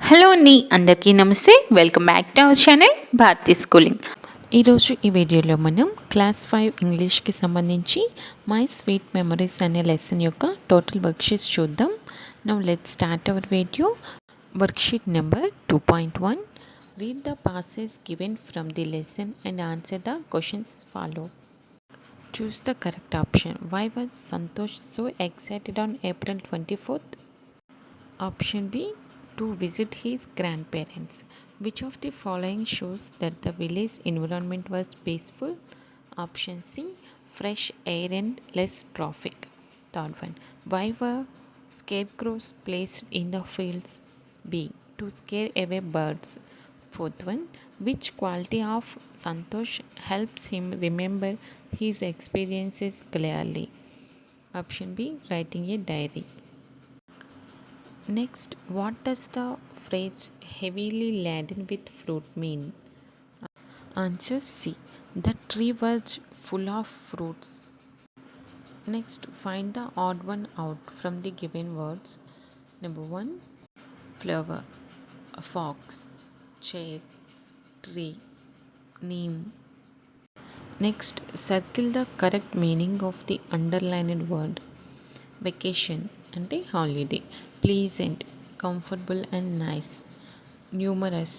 Hello అండి, అందరికీ నమస్తే. Welcome back to our channel Bharati schooling. ఈరోజు ఈ వీడియోలో మనం క్లాస్ 5 ఇంగ్లీష్కి సంబంధించి మై స్వీట్ మెమరీస్ అనే లెసన్ యొక్క టోటల్ వర్క్షీట్స్ చూద్దాం. Now let's start our video. Worksheet number 2.1. Read the passage given from the lesson and answer the questions follow. Choose the correct option. Why was Santosh so excited on April 24th? Option B, to visit his grandparents. Which of the following shows that the village environment was peaceful? Option C, fresh air and less traffic. Third one, why were scarecrows placed in the fields? B, to scare away birds. Fourth one, which quality of Santosh helps him remember his experiences clearly? Option B, writing a diary. Next, what does the phrase heavily laden with fruit mean? Answer C. The tree was full of fruits. Next, find the odd one out from the given words. Number 1, flower, fox, chair, tree, neem. Next, circle the correct meaning of the underlined word. Vacation అంటే holiday, pleasant comfortable and nice, numerous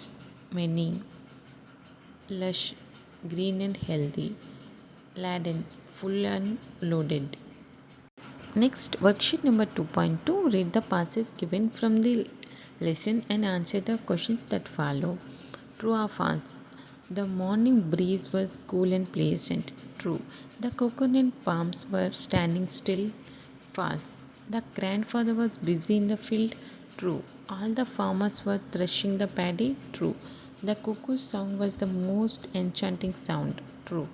many, lush green and healthy, laden full and loaded. Next worksheet number 2.2. Read the passage given from the lesson and answer the questions that follow. True or false? The morning breeze was cool and pleasant. True. The coconut palms were standing still. False. The grandfather was busy in the field. True. All the farmers were threshing the paddy. True. The cuckoo's song was the most enchanting sound. True.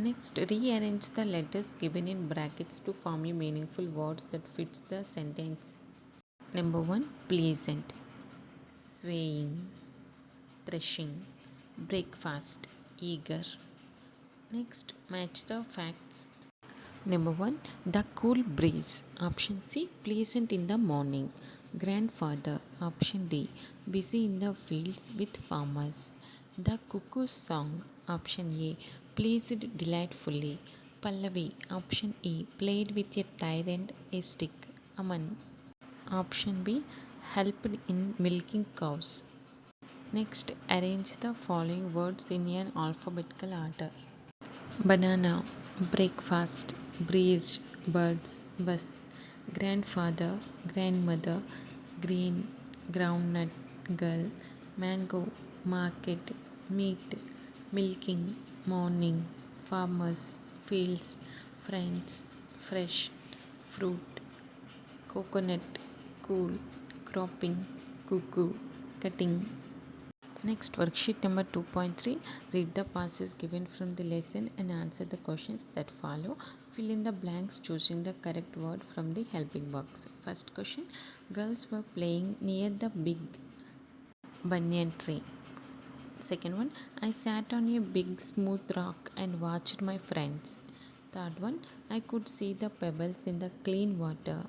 Next, rearrange the letters given in brackets to form a meaningful words that fits the sentence. Number 1, pleasant, swaying, threshing, breakfast, eager. Next, match the facts. Number 1, the cool breeze. Option C, pleasant in the morning. Grandfather. Option D, busy in the fields with farmers. The cuckoo's song. Option A, pleased delightfully. Pallavi. Option E, played with a tire and a stick. Aman. Option B, helped in milking cows. Next, arrange the following words in an alphabetical order. Banana, breakfast, breeze, birds, bus, grandfather, grandmother, green, groundnut, girl, mango, market, meat, milking, morning, farmers, fields, friends, fresh, fruit, coconut, cool, cropping, cuckoo, cutting. Next, worksheet number 2.3. Read the passages given from the lesson and answer the questions that follow. Fill in the blanks choosing the correct word from the helping box. First question, girls were playing near the big banyan tree. Second one, I sat on a big smooth rock and watched my friends. Third one, I could see the pebbles in the clean water.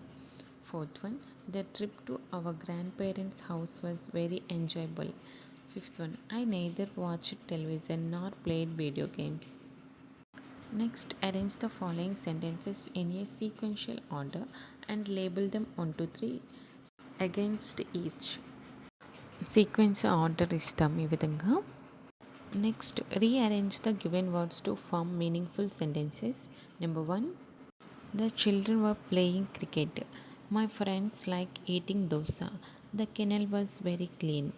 Fourth one, the trip to our grandparents' house was very enjoyable. Fifth one, I neither watched television nor played video games. Next, arrange the following sentences in a sequential order and label them 1 to 3 against each. Sequence order ఇస్తాం ఈ విధంగా. Next, rearrange the given words to form meaningful sentences. Number 1, the children were playing cricket. My friends like eating dosa. The canal was very clean.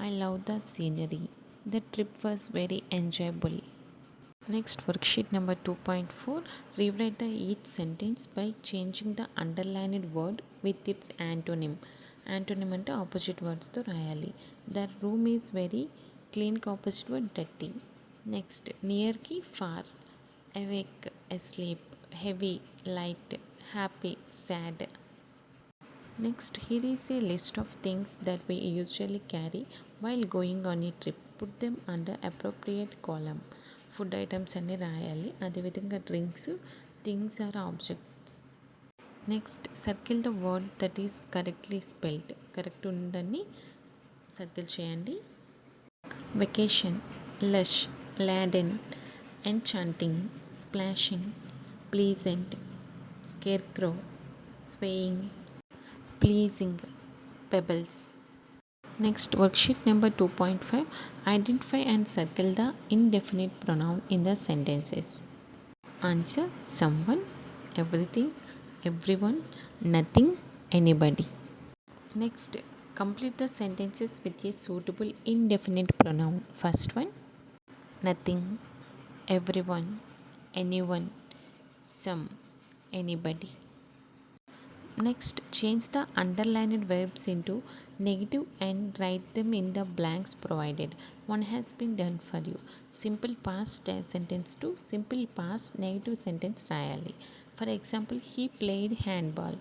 I love the scenery. The trip was very enjoyable. Next, worksheet number 2.4. Rewrite the each sentence by changing the underlined word with its antonym. Antonym అంటే opposite వర్డ్స్తో రాయాలి. The room is very clean కి opposite word dirty. Next, నియర్కి far, awake, asleep, heavy, light, happy, sad. Next, here is a list of things that we usually carry while going on a trip. Put them under appropriate column. Food items అన్నీ రాయాలి. అదేవిధంగా drinks, things or objects. Next, circle the word that is correctly spelled. Correct ఉందని circle చేయండి. Vacation, lush, laden, enchanting, splashing, pleasant, scarecrow, swaying, pleasing, pebbles. Next, worksheet number 2.5. Identify and circle the indefinite pronoun in the sentences. Answer: someone, everything, everyone, nothing, anybody. Next, complete the sentences with a suitable indefinite pronoun. First one: nothing, everyone, anyone, some, anybody. Next, change the underlined verbs into negative and write them in the blanks provided. One has been done for you. Simple past sentence to simple past negative sentence రాయాలి. For example, he played handball.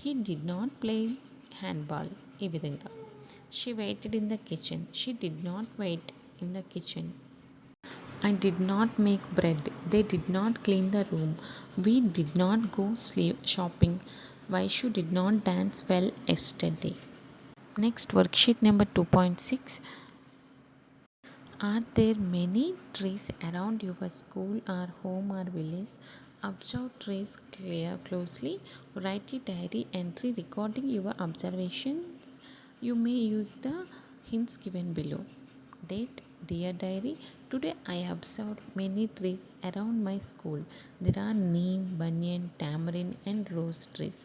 He did not play handball. ఈ విధంగా. She waited in the kitchen. She did not wait in the kitchen. I did not make bread. They did not clean the room. We did not go shopping. Vaishu did not dance well yesterday. Next, worksheet number 2.6. Are there many trees around your school or home or village? Observe trees closely. Write a diary entry recording your observations. You may use the hints given below. Date: Dear Diary, today I observed many trees around my school. There are neem, banyan, tamarind, and rose trees.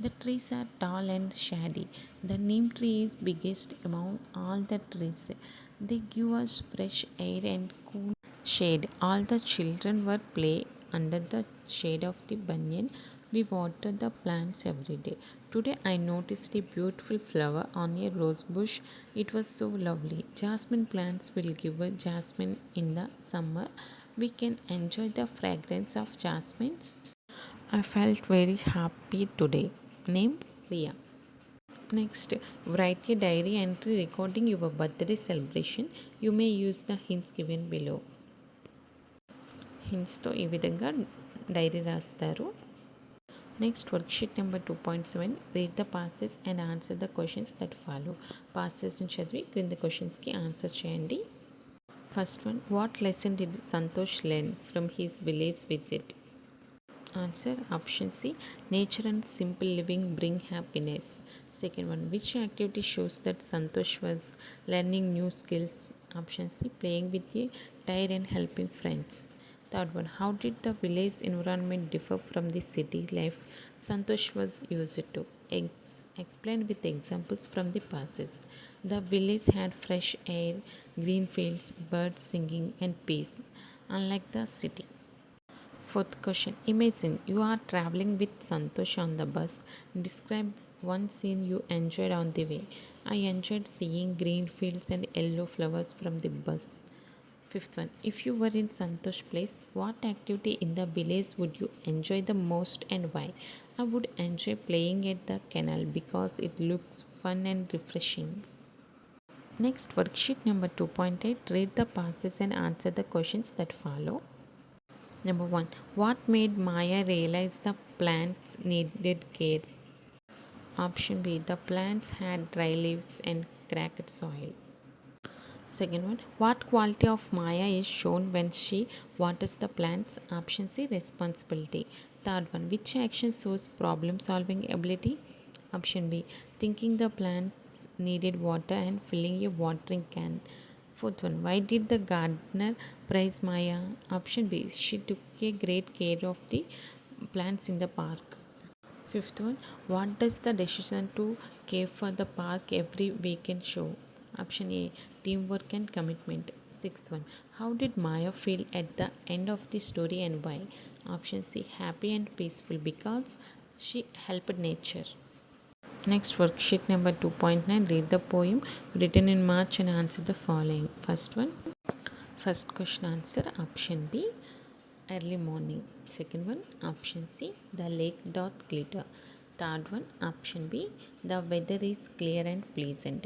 The trees are tall and shady. The neem tree is biggest among all the trees. They give us fresh air and cool shade. All the children were play under the shade of the banyan. We water the plants every day. Today I noticed a beautiful flower on a rose bush. It was so lovely. Jasmine plants will give a jasmine in the summer. We can enjoy the fragrance of jasmines. I felt very happy today. Name: Priya. Next, write a diary entry recording your birthday celebration. You may use the hints given below. హింట్స్తో ఈ విధంగా diary రాస్తారు. Next, worksheet number 2.7. Read the passages and answer the questions that follow. పాసెస్ని చదివి క్రింద క్వశ్చన్స్కి answer చేయండి. First one: what lesson did Santosh learn from his village visit? Answer: option c, nature and simple living bring happiness. Second one: which activity shows that Santosh was learning new skills? Option c, playing with a tyre and helping friends. Third one: how did the village environment differ from the city life Santosh was used to? Explain with examples from the passes. The village had fresh air, green fields, birds singing, and peace, unlike the city. Fourth question: imagine you are traveling with Santosh on the bus. Describe one scene you enjoyed on the way. I enjoyed seeing green fields and yellow flowers from the bus. Fifth one: if you were in Santosh place, what activity in the village would you enjoy the most and why? I would enjoy playing at the canal because it looks fun and refreshing. Next, worksheet number 2.8. Read the passages and answer the questions that follow. Number 1. What made Maya realize the plants needed care? Option B. The plants had dry leaves and cracked soil. Second one: what quality of Maya is shown when she waters the plants? Option C, responsibility. Third one: which action shows problem solving ability? Option B, thinking the plants needed water and filling a watering can. Fourth one: why did the gardener praise Maya? Option B, she took a great care of the plants in the park. Fifth one: what does the decision to care for the park every weekend show? Option A, teamwork and commitment. Sixth one: how did Maya feel at the end of the story and why? Option C, happy and peaceful because she helped nature. Next, worksheet number 2.9. Read the poem written in March and answer the following. First one, first question answer: option B, early morning. Second one, option C, the lake doth glitter. Third one, option B, the weather is clear and pleasant.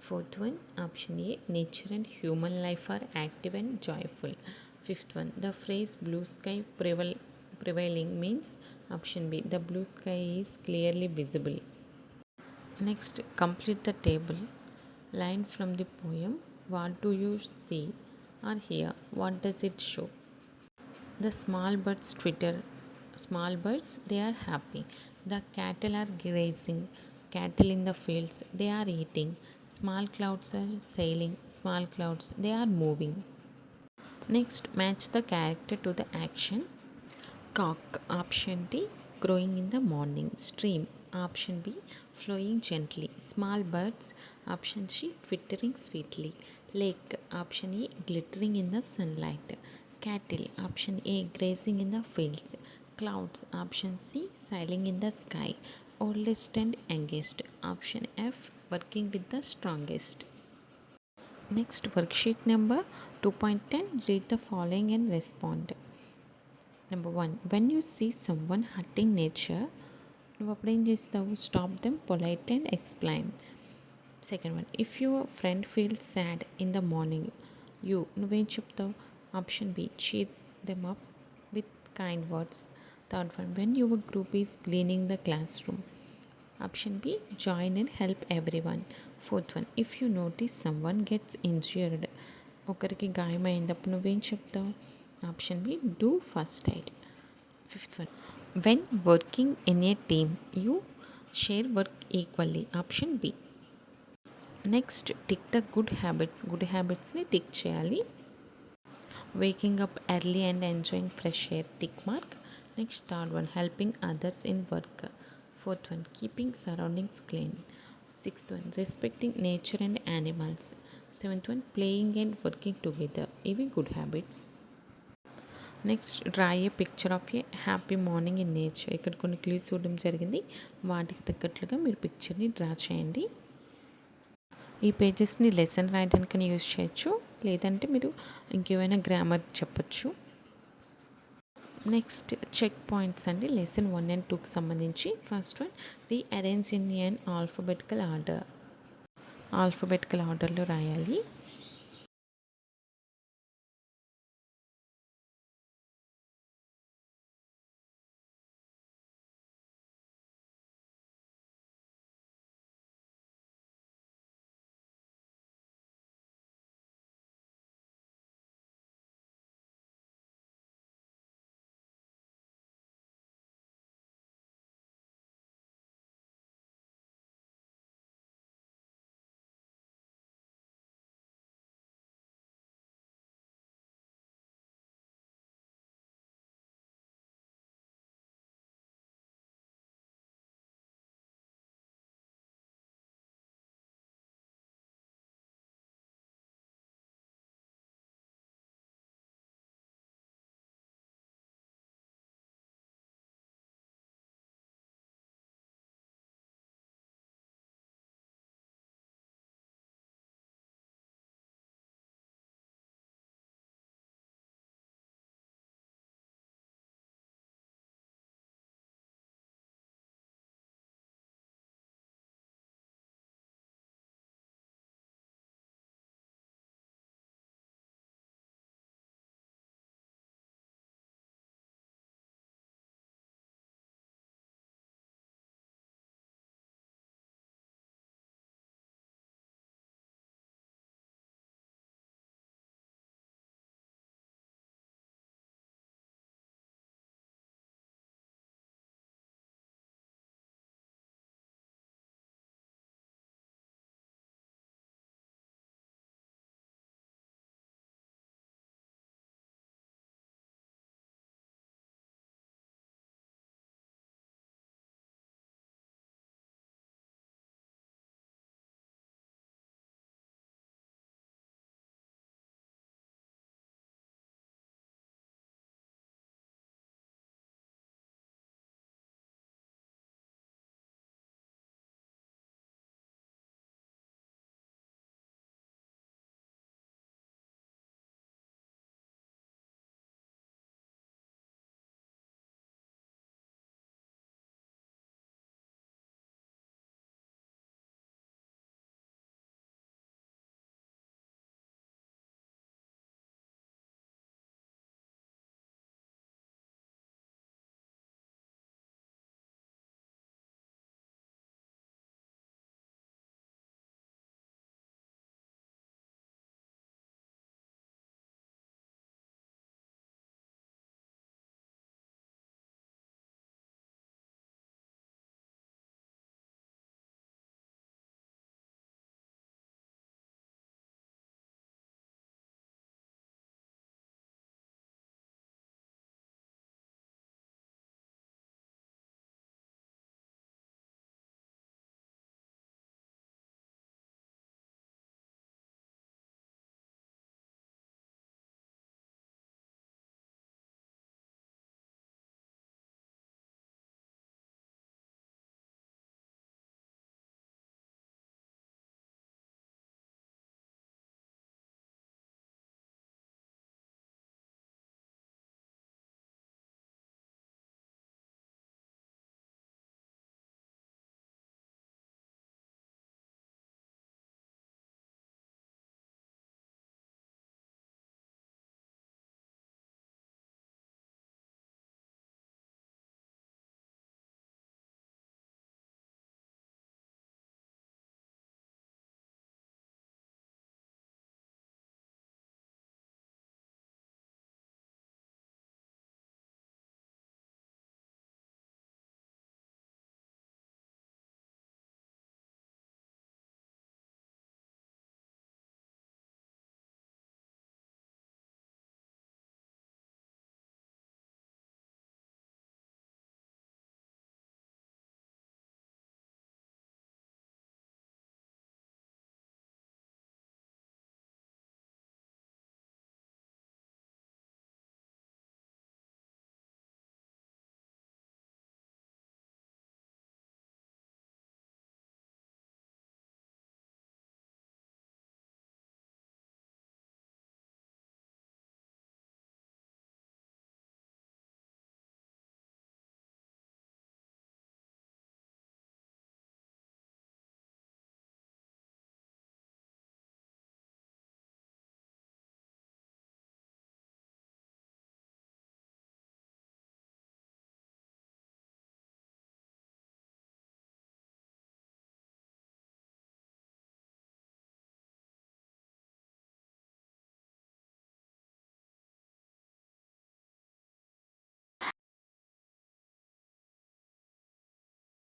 Fourth one, option A, nature and human life are active and joyful. Fifth one, the phrase blue sky prevailing means. Option B, the blue sky is clearly visible. Next, complete the table. Line from the poem, what do you see or hear? What does it show? The small birds twitter. Small birds, they are happy. The cattle are grazing. Cattle in the fields, they are eating. Small clouds are sailing. Small clouds, they are moving. Next, match the character to the action. Cock, option D, crowing in the morning. Stream, option B, flowing gently. Small birds, option C, twittering sweetly. Lake, option E, glittering in the sunlight. Cattle, option A, grazing in the fields. Clouds, option C, sailing in the sky. Oldest and youngest, option F, working with the strongest. Next, worksheet number 2.10, read the following and respond. Number 1, when you see someone hurting nature, నువ్వు అప్పుడు ఏం చేస్తావు? Stop them, polite and explain. Second one, if your friend feels sad in the morning, నువ్వేం చెప్తావు? Option B, cheer them up with kind words. Third one, when your group is cleaning the classroom, option B, join and help everyone. Fourth one, if you notice someone gets injured, ఒకరికి గాయమైనప్పుడు నువ్వేం చెప్తావు? Option B, do first aid. Fifth one, when working in a team, you share work equally, option B. Next, tick the good habits. Good habits ni tick cheyali. Waking up early and enjoying fresh air, tick mark. Next, third one, helping others in work. Fourth one, keeping surroundings clean. Sixth one, respecting nature and animals. Seventh one, playing and working together. Ivi good habits. Next, draw A picture of A happy morning in nature. ఇక్కడ కొన్ని clues చూడడం జరిగింది, వాటికి తగ్గట్లుగా మీరు పిక్చర్ని draw చేయండి. ఈ పేజెస్ని lesson రాయడానికని use చేయొచ్చు, లేదంటే మీరు ఇంకేమైనా గ్రామర్ చెప్పచ్చు. నెక్స్ట్, చెక్ పాయింట్స్ అండి. లెసన్ 1 and 2కి సంబంధించి first one, rearrange in an alphabetical order. Alphabetical ఆర్డర్లో రాయాలి.